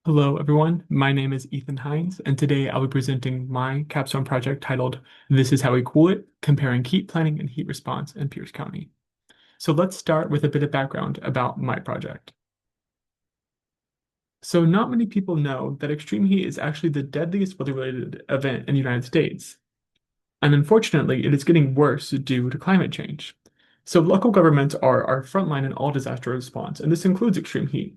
Hello, everyone. My name is Ethan Hynes, and today I'll be presenting my capstone project titled This is How We Cool It, Comparing Heat Planning and Heat Response in Pierce County. So let's start with a bit of background about my project. So not many people know that extreme heat is actually the deadliest weather-related event in the United States. And unfortunately, it is getting worse due to climate change. So local governments are our front line in all disaster response, and this includes extreme heat.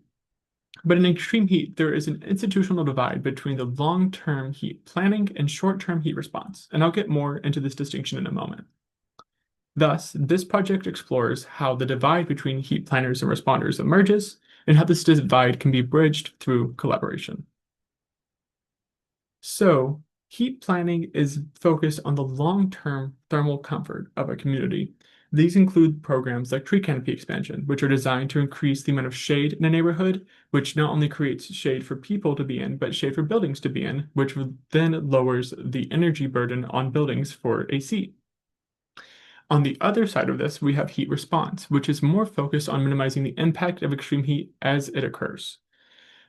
But in extreme heat, there is an institutional divide between the long-term heat planning and short-term heat response, and I'll get more into this distinction in a moment. Thus, this project explores how the divide between heat planners and responders emerges, and how this divide can be bridged through collaboration. So, heat planning is focused on the long-term thermal comfort of a community. These include programs like tree canopy expansion, which are designed to increase the amount of shade in a neighborhood, which not only creates shade for people to be in, but shade for buildings to be in, which then lowers the energy burden on buildings for AC. On the other side of this, we have heat response, which is more focused on minimizing the impact of extreme heat as it occurs.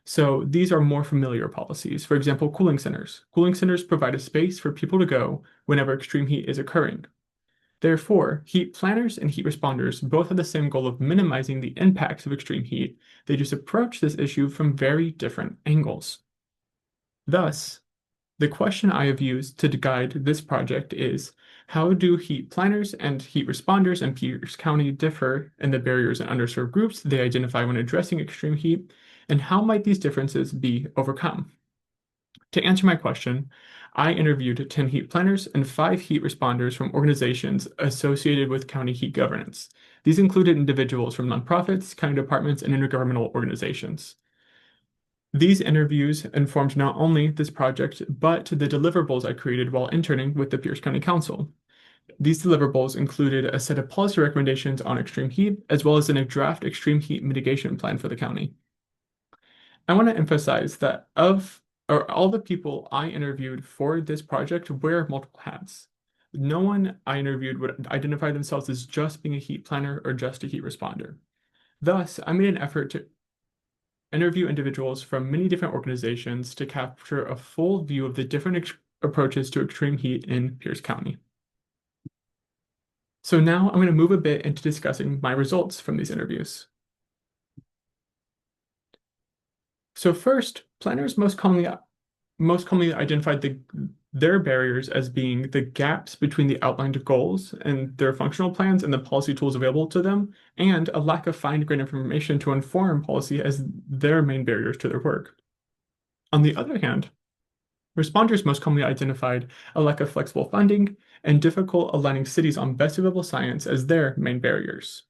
So these are more familiar policies. For example, cooling centers. Cooling centers provide a space for people to go whenever extreme heat is occurring. Therefore, heat planners and heat responders both have the same goal of minimizing the impacts of extreme heat. They just approach this issue from very different angles. Thus, the question I have used to guide this project is, how do heat planners and heat responders in Pierce County differ in the barriers and underserved groups they identify when addressing extreme heat, and how might these differences be overcome? To answer my question, I interviewed 10 heat planners and 5 heat responders from organizations associated with county heat governance. These included individuals from nonprofits, county departments, and intergovernmental organizations. These interviews informed not only this project, but the deliverables I created while interning with the Pierce County Council. These deliverables included a set of policy recommendations on extreme heat, as well as a draft extreme heat mitigation plan for the county. I want to emphasize that all the people I interviewed for this project wear multiple hats. No one I interviewed would identify themselves as just being a heat planner or just a heat responder. Thus, I made an effort to interview individuals from many different organizations to capture a full view of the different approaches to extreme heat in Pierce County. So now I'm going to move a bit into discussing my results from these interviews. So first, planners most commonly identified their barriers as being the gaps between the outlined goals and their functional plans and the policy tools available to them, and a lack of fine-grained information to inform policy as their main barriers to their work. On the other hand, responders most commonly identified a lack of flexible funding and difficult aligning cities on best available science as their main barriers.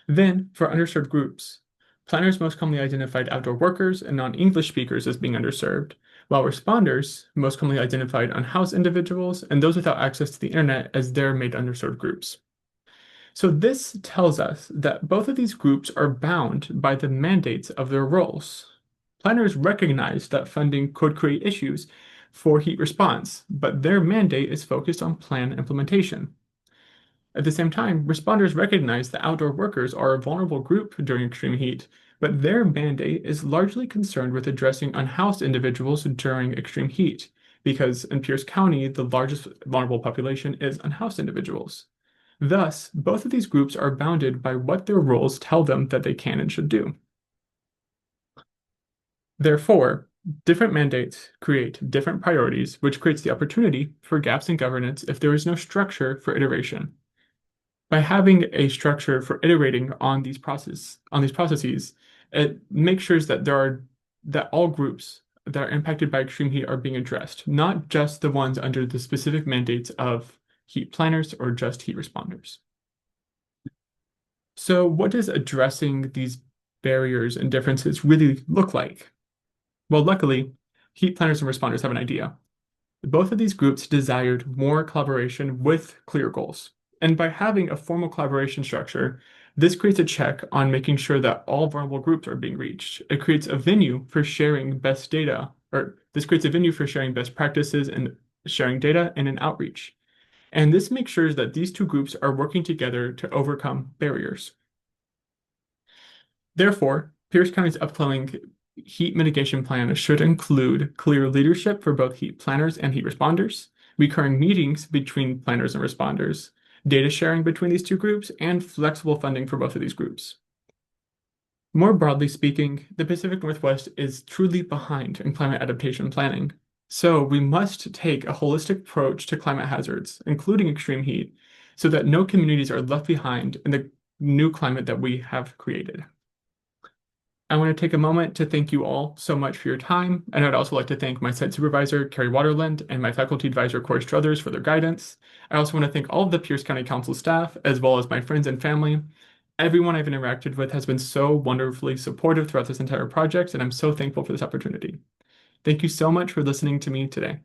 Then, for underserved groups, planners most commonly identified outdoor workers and non-English speakers as being underserved, while responders most commonly identified unhoused individuals and those without access to the internet as their main underserved groups. So this tells us that both of these groups are bound by the mandates of their roles. Planners recognize that funding could create issues for heat response, but their mandate is focused on plan implementation. At the same time, responders recognize that outdoor workers are a vulnerable group during extreme heat, but their mandate is largely concerned with addressing unhoused individuals during extreme heat, because in Pierce County, the largest vulnerable population is unhoused individuals. Thus, both of these groups are bounded by what their roles tell them that they can and should do. Therefore, different mandates create different priorities, which creates the opportunity for gaps in governance if there is no structure for iteration. By having a structure for iterating on these processes, it makes sure that all groups that are impacted by extreme heat are being addressed, not just the ones under the specific mandates of heat planners or just heat responders. So what does addressing these barriers and differences really look like? Well, luckily, heat planners and responders have an idea. Both of these groups desired more collaboration with clear goals. And by having a formal collaboration structure, this creates a check on making sure that all vulnerable groups are being reached. It creates a venue for sharing best data, or this creates a venue for sharing best practices and sharing data and an outreach. And this makes sure that these two groups are working together to overcome barriers. Therefore, Pierce County's heat mitigation plan should include clear leadership for both heat planners and heat responders, recurring meetings between planners and responders, data sharing between these two groups, and flexible funding for both of these groups. More broadly speaking, the Pacific Northwest is truly behind in climate adaptation planning. So we must take a holistic approach to climate hazards, including extreme heat, so that no communities are left behind in the new climate that we have created. I want to take a moment to thank you all so much for your time, and I'd also like to thank my site supervisor, Carrie Waterland, and my faculty advisor, Corey Struthers, for their guidance. I also want to thank all of the Pierce County Council staff, as well as my friends and family. Everyone I've interacted with has been so wonderfully supportive throughout this entire project, and I'm so thankful for this opportunity. Thank you so much for listening to me today.